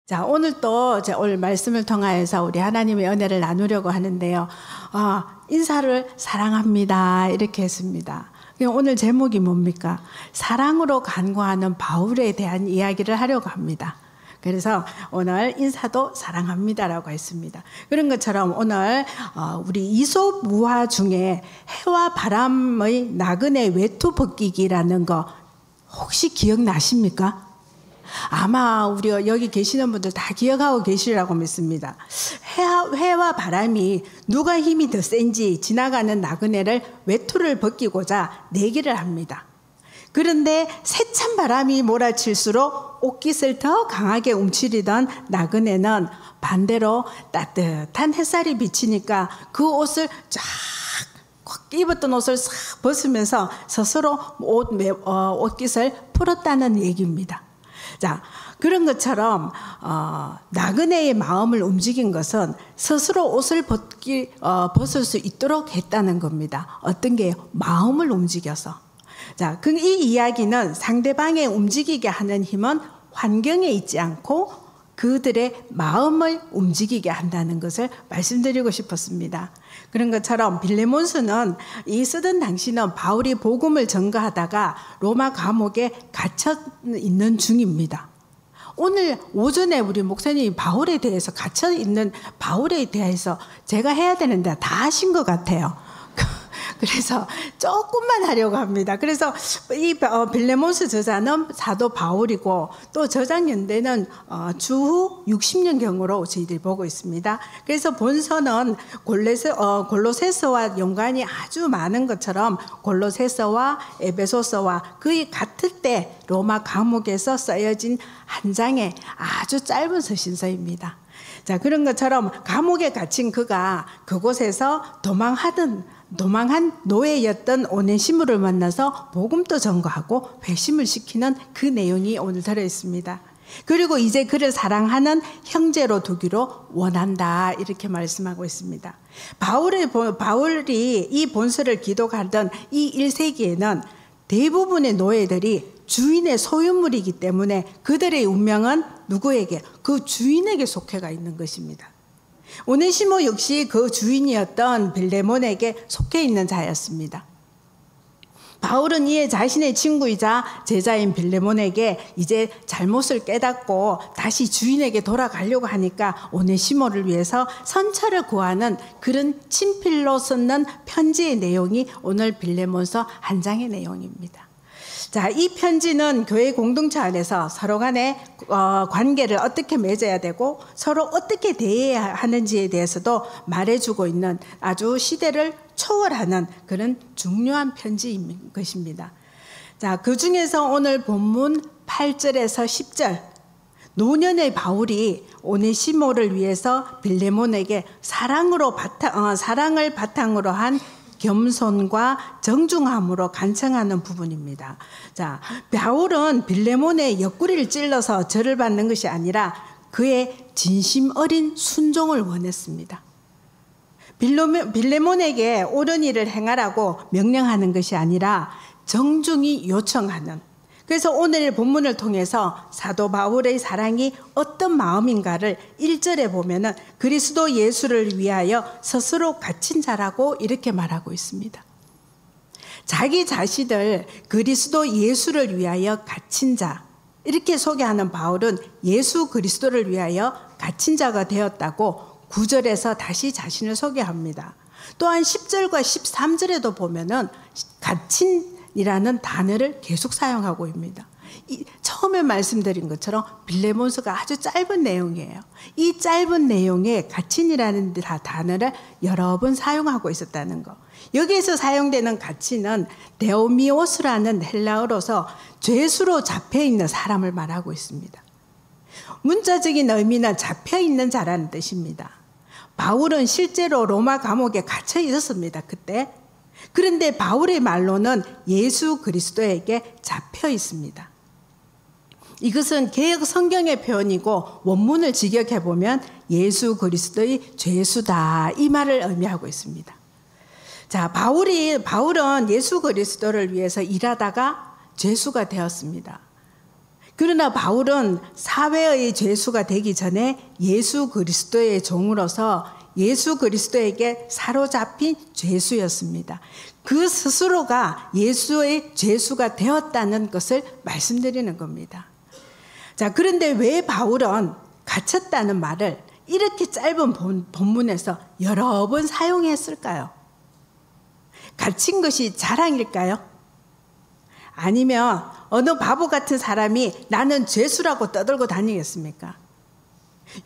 자, 오늘 또 오늘 말씀을 통하여서 우리 하나님의 은혜를 나누려고 하는데요. 인사를 사랑합니다. 이렇게 했습니다. 오늘 제목이 뭡니까? 사랑으로 간구하는 바울에 대한 이야기를 하려고 합니다. 그래서 오늘 인사도 사랑합니다라고 했습니다. 그런 것처럼 오늘 우리 이솝 무화 중에 해와 바람의 나그네 외투 벗기기라는 거 혹시 기억나십니까? 아마 우리 여기 계시는 분들 다 기억하고 계시리라고 믿습니다. 해와 바람이 누가 힘이 더 센지 지나가는 나그네를 외투를 벗기고자 내기를 합니다. 그런데 세찬 바람이 몰아칠수록 옷깃을 더 강하게 움츠리던 나그네는 반대로 따뜻한 햇살이 비치니까 그 옷을 쫙 입었던 옷을 싹 벗으면서 스스로 옷깃을 풀었다는 얘기입니다. 자, 그런 것처럼 나그네의 마음을 움직인 것은 스스로 옷을 벗을 수 있도록 했다는 겁니다. 어떤 게 마음을 움직여서. 자, 이 이야기는 상대방에 움직이게 하는 힘은 환경에 있지 않고 그들의 마음을 움직이게 한다는 것을 말씀드리고 싶었습니다. 그런 것처럼 빌레몬서는 이 쓰던 당시는 바울이 복음을 전가하다가 로마 감옥에 갇혀 있는 중입니다. 오늘 오전에 우리 목사님이 바울에 대해서 갇혀 있는 바울에 대해서 제가 해야 되는데 다 하신 것 같아요. 그래서 조금만 하려고 합니다. 그래서 이 빌레몬서 저자는 사도 바울이고 또 저작 연대는 주후 60년경으로 저희들이 보고 있습니다. 그래서 본서는 골로새서와 연관이 아주 많은 것처럼 골로새서와 에베소서와 거의 같을 때 로마 감옥에서 쓰여진 한 장의 아주 짧은 서신서입니다. 자, 그런 것처럼 감옥에 갇힌 그가 그곳에서 도망한 노예였던 오네시모를 만나서 복음도 전거하고 회심을 시키는 그 내용이 오늘 들어있습니다. 그리고 이제 그를 사랑하는 형제로 두기로 원한다 이렇게 말씀하고 있습니다. 바울이 이 본서를 기록하던 이 1세기에는 대부분의 노예들이 주인의 소유물이기 때문에 그들의 운명은 누구에게? 그 주인에게 속해가 있는 것입니다. 오네시모 역시 그 주인이었던 빌레몬에게 속해 있는 자였습니다. 바울은 이에 자신의 친구이자 제자인 빌레몬에게 이제 잘못을 깨닫고 다시 주인에게 돌아가려고 하니까 오네시모를 위해서 선처를 구하는 그런 친필로 썼는 편지의 내용이 오늘 빌레몬서 한 장의 내용입니다. 자, 이 편지는 교회 공동체 안에서 서로 간의 관계를 어떻게 맺어야 되고 서로 어떻게 대해야 하는지에 대해서도 말해주고 있는 아주 시대를 초월하는 그런 중요한 편지인 것입니다. 자, 그 중에서 오늘 본문 8절에서 10절 노년의 바울이 오네시모를 위해서 빌레몬에게 사랑을 바탕으로 한 겸손과 정중함으로 간청하는 부분입니다. 자, 바울은 빌레몬의 옆구리를 찔러서 절을 받는 것이 아니라 그의 진심 어린 순종을 원했습니다. 빌레몬에게 옳은 일을 행하라고 명령하는 것이 아니라 정중히 요청하는. 그래서 오늘 본문을 통해서 사도 바울의 사랑이 어떤 마음인가를 1절에 보면은 그리스도 예수를 위하여 스스로 갇힌 자라고 이렇게 말하고 있습니다. 자기 자신을 그리스도 예수를 위하여 갇힌 자 이렇게 소개하는 바울은 예수 그리스도를 위하여 갇힌 자가 되었다고 9절에서 다시 자신을 소개합니다. 또한 10절과 13절에도 보면은 갇힌 이라는 단어를 계속 사용하고 있습니다. 처음에 말씀드린 것처럼 빌레몬서가 아주 짧은 내용이에요. 이 짧은 내용에 갇힌이라는 단어를 여러 번 사용하고 있었다는 거. 여기에서 사용되는 갇힌은 데오미오스라는 헬라어로서 죄수로 잡혀있는 사람을 말하고 있습니다. 문자적인 의미는 잡혀있는 자라는 뜻입니다. 바울은 실제로 로마 감옥에 갇혀 있었습니다. 그때. 그런데 바울의 말로는 예수 그리스도에게 잡혀 있습니다. 이것은 개역 성경의 표현이고 원문을 직역해 보면 예수 그리스도의 죄수다 이 말을 의미하고 있습니다. 자, 바울은 예수 그리스도를 위해서 일하다가 죄수가 되었습니다. 그러나 바울은 사회의 죄수가 되기 전에 예수 그리스도의 종으로서 예수 그리스도에게 사로잡힌 죄수였습니다. 그 스스로가 예수의 죄수가 되었다는 것을 말씀드리는 겁니다. 자, 그런데 왜 바울은 갇혔다는 말을 이렇게 짧은 본문에서 여러 번 사용했을까요? 갇힌 것이 자랑일까요? 아니면 어느 바보 같은 사람이 나는 죄수라고 떠들고 다니겠습니까?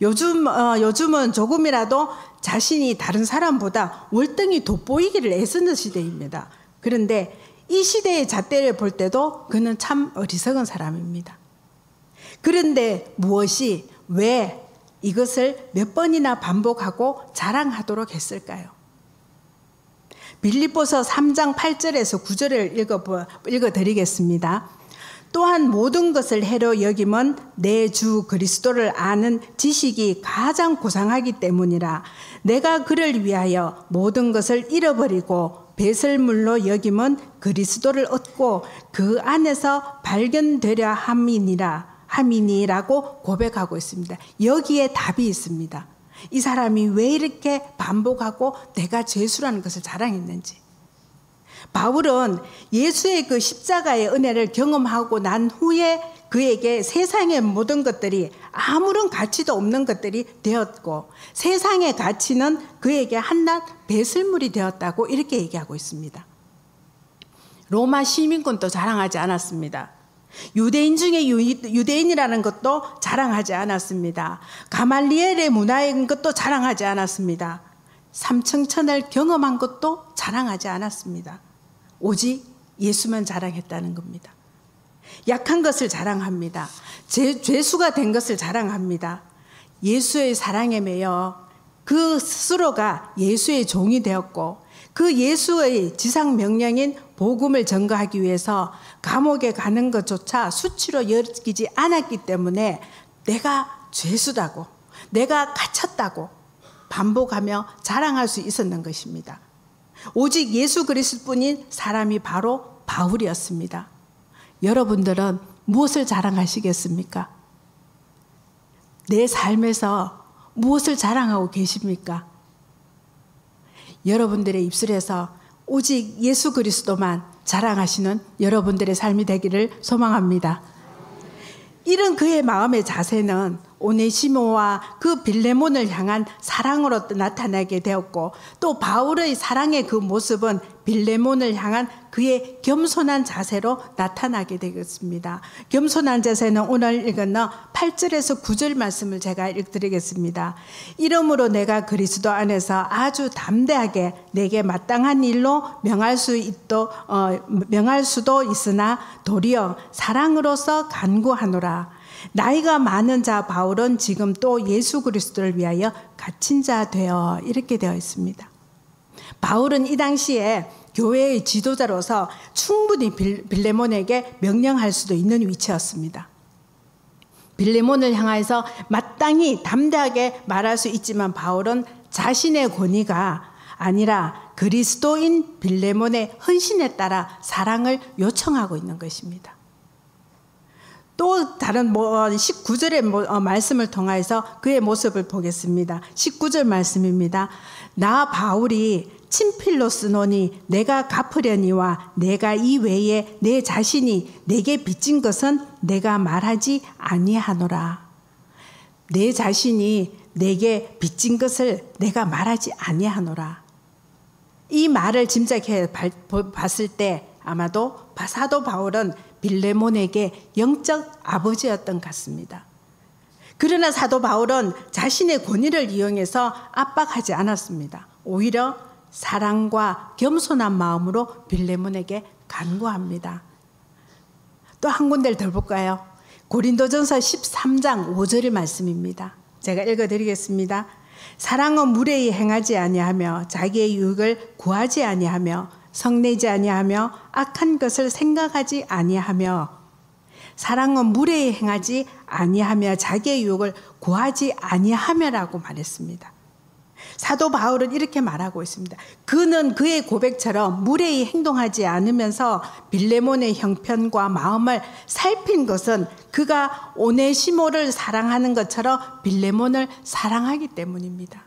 요즘은 조금이라도 자신이 다른 사람보다 월등히 돋보이기를 애쓰는 시대입니다. 그런데 이 시대의 잣대를 볼 때도 그는 참 어리석은 사람입니다. 그런데 무엇이 왜 이것을 몇 번이나 반복하고 자랑하도록 했을까요? 빌립보서 3장 8절에서 9절을 읽어드리겠습니다. 또한 모든 것을 해로 여김은 내 주 그리스도를 아는 지식이 가장 고상하기 때문이라. 내가 그를 위하여 모든 것을 잃어버리고 배설물로 여김은 그리스도를 얻고 그 안에서 발견되려 함이니라고 고백하고 있습니다. 여기에 답이 있습니다. 이 사람이 왜 이렇게 반복하고 내가 죄수라는 것을 자랑했는지. 바울은 예수의 그 십자가의 은혜를 경험하고 난 후에 그에게 세상의 모든 것들이 아무런 가치도 없는 것들이 되었고 세상의 가치는 그에게 한낱 배설물이 되었다고 이렇게 얘기하고 있습니다. 로마 시민권도 자랑하지 않았습니다. 유대인 중에 유대인이라는 것도 자랑하지 않았습니다. 가말리엘의 문화인 것도 자랑하지 않았습니다. 삼층천을 경험한 것도 자랑하지 않았습니다. 오직 예수만 자랑했다는 겁니다. 약한 것을 자랑합니다. 죄수가 된 것을 자랑합니다. 예수의 사랑에 매여 그 스스로가 예수의 종이 되었고 그 예수의 지상 명령인 복음을 전거하기 위해서 감옥에 가는 것조차 수치로 여기지 않았기 때문에 내가 죄수다고 내가 갇혔다고 반복하며 자랑할 수 있었는 것입니다. 오직 예수 그리스도뿐인 사람이 바로 바울이었습니다. 여러분들은 무엇을 자랑하시겠습니까? 내 삶에서 무엇을 자랑하고 계십니까? 여러분들의 입술에서 오직 예수 그리스도만 자랑하시는 여러분들의 삶이 되기를 소망합니다. 이런 그의 마음의 자세는 오네시모와 그 빌레몬을 향한 사랑으로 나타나게 되었고 또 바울의 사랑의 그 모습은 빌레몬을 향한 그의 겸손한 자세로 나타나게 되겠습니다. 겸손한 자세는 오늘 읽은 8절에서 9절 말씀을 제가 읽드리겠습니다. 이러므로 내가 그리스도 안에서 아주 담대하게 내게 마땅한 일로 명할 수도 있으나 도리어 사랑으로서 간구하노라. 나이가 많은 자 바울은 지금 또 예수 그리스도를 위하여 갇힌 자 되어 이렇게 되어 있습니다. 바울은 이 당시에 교회의 지도자로서 충분히 빌레몬에게 명령할 수도 있는 위치였습니다. 빌레몬을 향해서 마땅히 담대하게 말할 수 있지만 바울은 자신의 권위가 아니라 그리스도인 빌레몬의 헌신에 따라 사랑을 요청하고 있는 것입니다. 또 다른 19절의 말씀을 통해서 그의 모습을 보겠습니다. 19절 말씀입니다. 나 바울이 친필로 쓰노니 내가 갚으려니와 내가 이 외에 내 자신이 내게 빚진 것은 내가 말하지 아니하노라. 내 자신이 내게 빚진 것을 내가 말하지 아니하노라. 이 말을 짐작해 봤을 때 아마도 사도 바울은 빌레몬에게 영적 아버지였던 것 같습니다. 그러나 사도 바울은 자신의 권위를 이용해서 압박하지 않았습니다. 오히려 사랑과 겸손한 마음으로 빌레몬에게 간구합니다. 또 한 군데를 더 볼까요? 고린도전서 13장 5절의 말씀입니다. 제가 읽어드리겠습니다. 사랑은 무례히 행하지 아니하며 자기의 유익을 구하지 아니하며 성내지 아니하며 악한 것을 생각하지 아니하며 사랑은 무례히 행하지 아니하며 자기의 유익을 구하지 아니하며라고 말했습니다. 사도 바울은 이렇게 말하고 있습니다. 그는 그의 고백처럼 무례히 행동하지 않으면서 빌레몬의 형편과 마음을 살핀 것은 그가 오네시모를 사랑하는 것처럼 빌레몬을 사랑하기 때문입니다.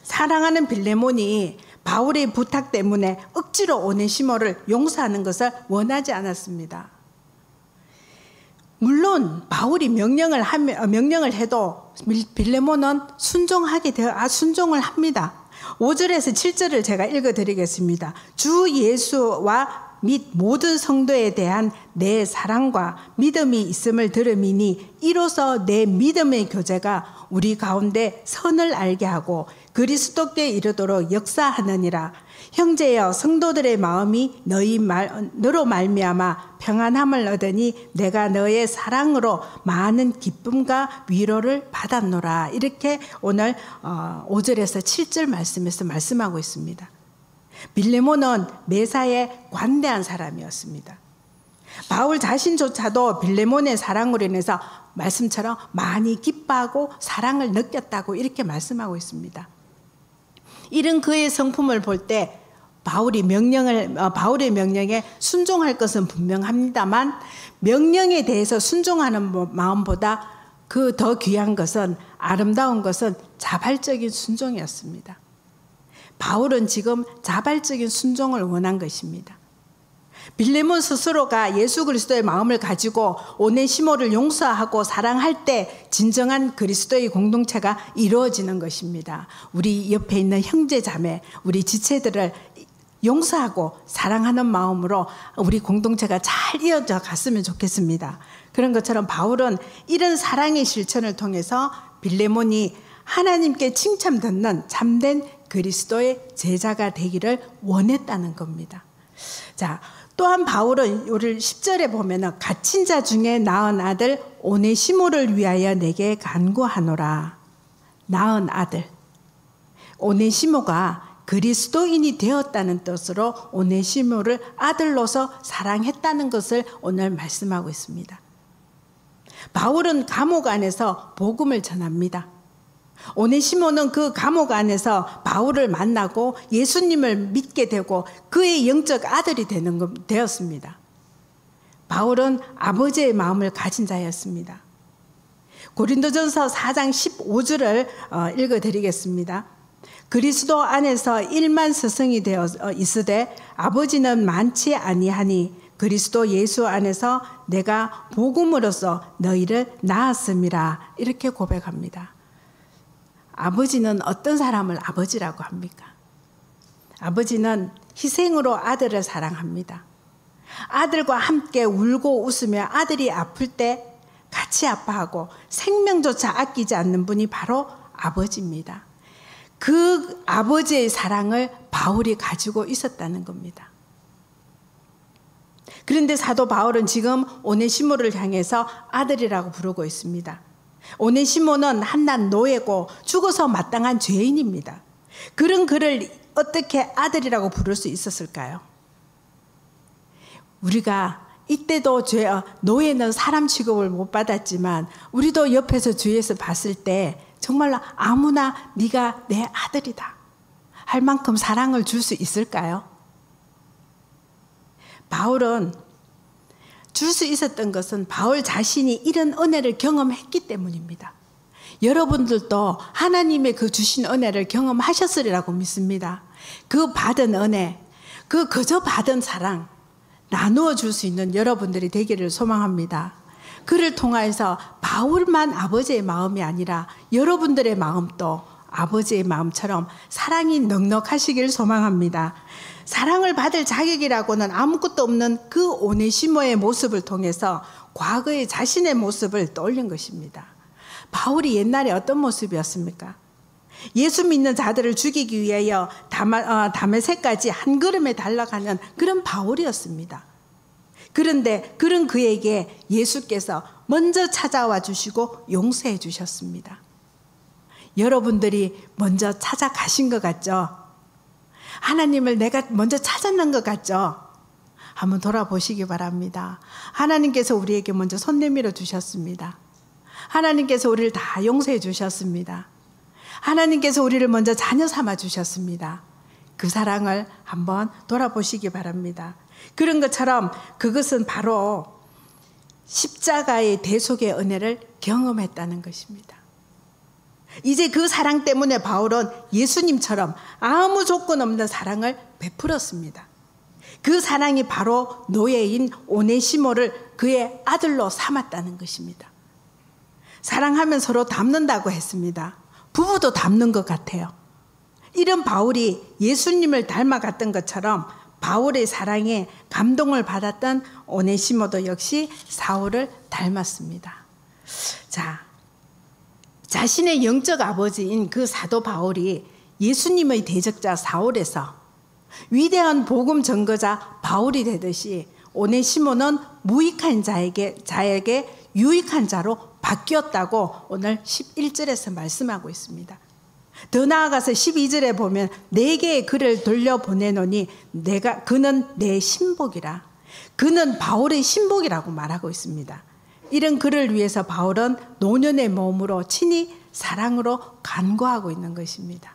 사랑하는 빌레몬이 바울의 부탁 때문에 억지로 오네시모를 용서하는 것을 원하지 않았습니다. 물론 바울이 명령을 해도 빌레몬은 순종을 합니다. 5절에서 7절을 제가 읽어드리겠습니다. 주 예수와 및 모든 성도에 대한 내 사랑과 믿음이 있음을 들음이니 이로써 내 믿음의 교제가 우리 가운데 선을 알게 하고 그리스도께 이르도록 역사하느니라. 형제여, 성도들의 마음이 너로 말미암아 평안함을 얻으니 내가 너의 사랑으로 많은 기쁨과 위로를 받았노라. 이렇게 오늘 5절에서 7절 말씀에서 말씀하고 있습니다. 빌레몬은 매사에 관대한 사람이었습니다. 바울 자신조차도 빌레몬의 사랑으로 인해서 말씀처럼 많이 기뻐하고 사랑을 느꼈다고 이렇게 말씀하고 있습니다. 이런 그의 성품을 볼 때 바울의 명령에 순종할 것은 분명합니다만 명령에 대해서 순종하는 마음보다 그 더 귀한 것은 아름다운 것은 자발적인 순종이었습니다. 바울은 지금 자발적인 순종을 원한 것입니다. 빌레몬 스스로가 예수 그리스도의 마음을 가지고 오네시모를 용서하고 사랑할 때 진정한 그리스도의 공동체가 이루어지는 것입니다. 우리 옆에 있는 형제 자매, 우리 지체들을 용서하고 사랑하는 마음으로 우리 공동체가 잘 이어져 갔으면 좋겠습니다. 그런 것처럼 바울은 이런 사랑의 실천을 통해서 빌레몬이 하나님께 칭찬 듣는 참된 그리스도의 제자가 되기를 원했다는 겁니다. 자, 또한 바울은 오늘 10절에 보면은 갇힌 자 중에 낳은 아들 오네시모를 위하여 내게 간구하노라. 낳은 아들. 오네시모가 그리스도인이 되었다는 뜻으로 오네시모를 아들로서 사랑했다는 것을 오늘 말씀하고 있습니다. 바울은 감옥 안에서 복음을 전합니다. 오네시모는 그 감옥 안에서 바울을 만나고 예수님을 믿게 되고 그의 영적 아들이 되었습니다. 바울은 아버지의 마음을 가진 자였습니다. 고린도전서 4장 15절을 읽어드리겠습니다. 그리스도 안에서 1만 스승이 되어 있으되 아버지는 많지 아니하니 그리스도 예수 안에서 내가 복음으로써 너희를 낳았음이라. 이렇게 고백합니다. 아버지는 어떤 사람을 아버지라고 합니까? 아버지는 희생으로 아들을 사랑합니다. 아들과 함께 울고 웃으며 아들이 아플 때 같이 아파하고 생명조차 아끼지 않는 분이 바로 아버지입니다. 그 아버지의 사랑을 바울이 가지고 있었다는 겁니다. 그런데 사도 바울은 지금 오네시모를 향해서 아들이라고 부르고 있습니다. 오네시모는 한낱 노예고 죽어서 마땅한 죄인입니다. 그런 그를 어떻게 아들이라고 부를 수 있었을까요? 우리가 이때도 노예는 사람 취급을 못 받았지만 우리도 옆에서 주위에서 봤을 때 정말로 아무나 네가 내 아들이다 할 만큼 사랑을 줄 수 있을까요? 바울은 줄 수 있었던 것은 바울 자신이 이런 은혜를 경험했기 때문입니다. 여러분들도 하나님의 그 주신 은혜를 경험하셨으리라고 믿습니다. 그 받은 은혜, 그 그저 받은 사랑 나누어 줄 수 있는 여러분들이 되기를 소망합니다. 그를 통하여서 바울만 아버지의 마음이 아니라 여러분들의 마음도 아버지의 마음처럼 사랑이 넉넉하시길 소망합니다. 사랑을 받을 자격이라고는 아무것도 없는 그 오네시모의 모습을 통해서 과거의 자신의 모습을 떠올린 것입니다. 바울이 옛날에 어떤 모습이었습니까? 예수 믿는 자들을 죽이기 위하여 다메섹까지 한 걸음에 달려가는 그런 바울이었습니다. 그런데 그런 그에게 예수께서 먼저 찾아와 주시고 용서해 주셨습니다. 여러분들이 먼저 찾아가신 것 같죠? 하나님을 내가 먼저 찾았는 것 같죠? 한번 돌아보시기 바랍니다. 하나님께서 우리에게 먼저 손 내밀어 주셨습니다. 하나님께서 우리를 다 용서해 주셨습니다. 하나님께서 우리를 먼저 자녀 삼아 주셨습니다. 그 사랑을 한번 돌아보시기 바랍니다. 그런 것처럼 그것은 바로 십자가의 대속의 은혜를 경험했다는 것입니다. 이제 그 사랑 때문에 바울은 예수님처럼 아무 조건 없는 사랑을 베풀었습니다. 그 사랑이 바로 노예인 오네시모를 그의 아들로 삼았다는 것입니다. 사랑하면 서로 닮는다고 했습니다. 부부도 닮는 것 같아요. 이런 바울이 예수님을 닮아갔던 것처럼 바울의 사랑에 감동을 받았던 오네시모도 역시 사울을 닮았습니다. 자, 자신의 영적 아버지인 그 사도 바울이 예수님의 대적자 사울에서 위대한 복음 전거자 바울이 되듯이 오네시모는 무익한 자에게 유익한 자로 바뀌었다고 오늘 11절에서 말씀하고 있습니다. 더 나아가서 12절에 보면 내게 그를 돌려보내노니 그는 내 신복이라. 그는 바울의 신복이라고 말하고 있습니다. 이런 그를 위해서 바울은 노년의 몸으로 친히 사랑으로 간구하고 있는 것입니다.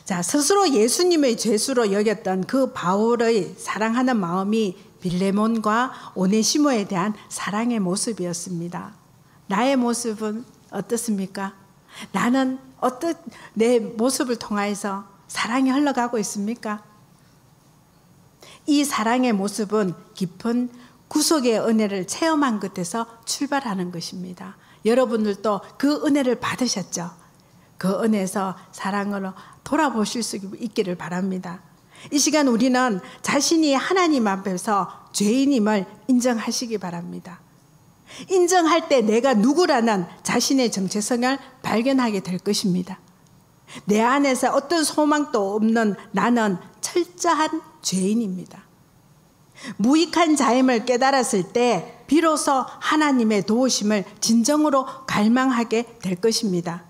자, 스스로 예수님의 죄수로 여겼던 그 바울의 사랑하는 마음이 빌레몬과 오네시모에 대한 사랑의 모습이었습니다. 나의 모습은 어떻습니까? 나는 내 모습을 통하여서 사랑이 흘러가고 있습니까? 이 사랑의 모습은 깊은 구속의 은혜를 체험한 것에서 출발하는 것입니다. 여러분들도 그 은혜를 받으셨죠? 그 은혜에서 사랑으로 돌아보실 수 있기를 바랍니다. 이 시간 우리는 자신이 하나님 앞에서 죄인임을 인정하시기 바랍니다. 인정할 때 내가 누구라는 자신의 정체성을 발견하게 될 것입니다. 내 안에서 어떤 소망도 없는 나는 철저한 죄인입니다. 무익한 자임을 깨달았을 때 비로소 하나님의 도우심을 진정으로 갈망하게 될 것입니다.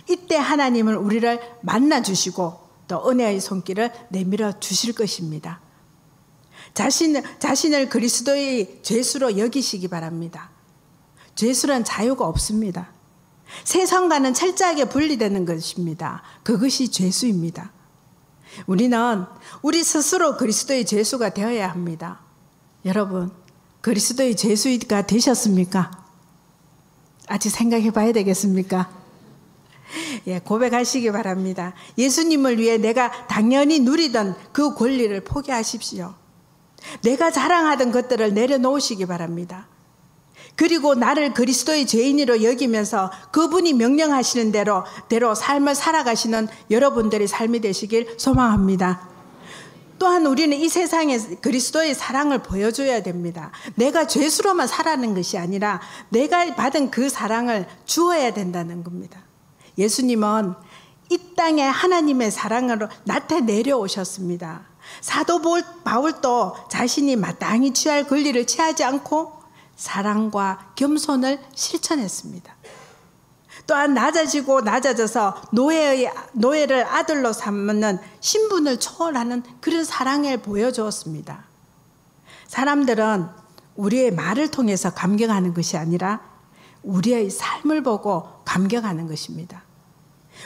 이때 하나님은 우리를 만나주시고 또 은혜의 손길을 내밀어 주실 것입니다. 자신을 그리스도의 죄수로 여기시기 바랍니다. 죄수란 자유가 없습니다. 세상과는 철저하게 분리되는 것입니다. 그것이 죄수입니다. 우리는 우리 스스로 그리스도의 죄수가 되어야 합니다. 여러분, 그리스도의 죄수가 되셨습니까? 아직 생각해 봐야 되겠습니까? 예, 고백하시기 바랍니다. 예수님을 위해 내가 당연히 누리던 그 권리를 포기하십시오. 내가 자랑하던 것들을 내려놓으시기 바랍니다. 그리고 나를 그리스도의 죄인으로 여기면서 그분이 명령하시는 대로 삶을 살아가시는 여러분들의 삶이 되시길 소망합니다. 또한 우리는 이 세상에 그리스도의 사랑을 보여줘야 됩니다. 내가 죄수로만 살아가는 것이 아니라 내가 받은 그 사랑을 주어야 된다는 겁니다. 예수님은 이 땅에 하나님의 사랑으로 나타내려 오셨습니다. 사도 바울도 자신이 마땅히 취할 권리를 취하지 않고 사랑과 겸손을 실천했습니다. 또한 낮아져서 노예를 아들로 삼는 신분을 초월하는 그런 사랑을 보여주었습니다. 사람들은 우리의 말을 통해서 감격하는 것이 아니라 우리의 삶을 보고 감격하는 것입니다.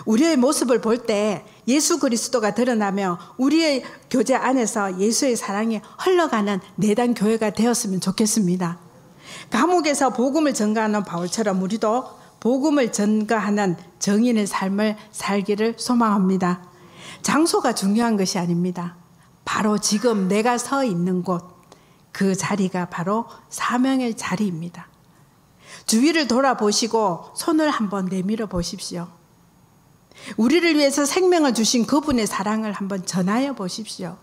우리의 모습을 볼 때 예수 그리스도가 드러나며 우리의 교제 안에서 예수의 사랑이 흘러가는 내단 교회가 되었으면 좋겠습니다. 감옥에서 복음을 전가하는 바울처럼 우리도 복음을 전가하는 정인의 삶을 살기를 소망합니다. 장소가 중요한 것이 아닙니다. 바로 지금 내가 서 있는 곳, 그 자리가 바로 사명의 자리입니다. 주위를 돌아보시고 손을 한번 내밀어 보십시오. 우리를 위해서 생명을 주신 그분의 사랑을 한번 전하여 보십시오.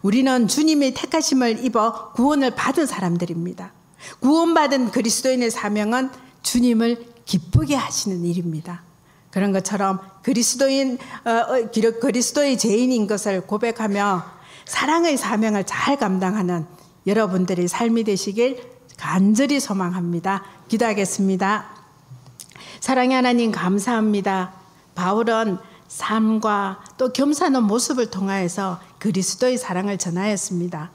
우리는 주님의 택하심을 입어 구원을 받은 사람들입니다. 구원받은 그리스도인의 사명은 주님을 기쁘게 하시는 일입니다. 그런 것처럼 그리스도의 죄인인 것을 고백하며 사랑의 사명을 잘 감당하는 여러분들의 삶이 되시길 간절히 소망합니다. 기도하겠습니다. 사랑의 하나님 감사합니다. 바울은 삶과 또 겸손한 모습을 통하여서 그리스도의 사랑을 전하였습니다.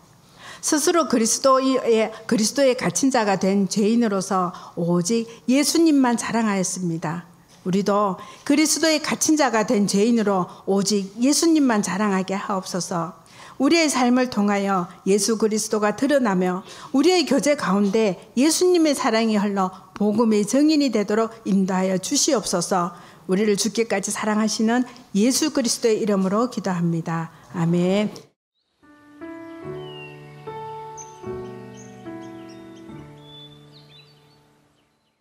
스스로 그리스도의 갇힌 자가 된 죄인으로서 오직 예수님만 자랑하였습니다. 우리도 그리스도의 갇힌 자가 된 죄인으로 오직 예수님만 자랑하게 하옵소서. 우리의 삶을 통하여 예수 그리스도가 드러나며 우리의 교제 가운데 예수님의 사랑이 흘러 복음의 증인이 되도록 인도하여 주시옵소서. 우리를 죽기까지 사랑하시는 예수 그리스도의 이름으로 기도합니다. 아멘.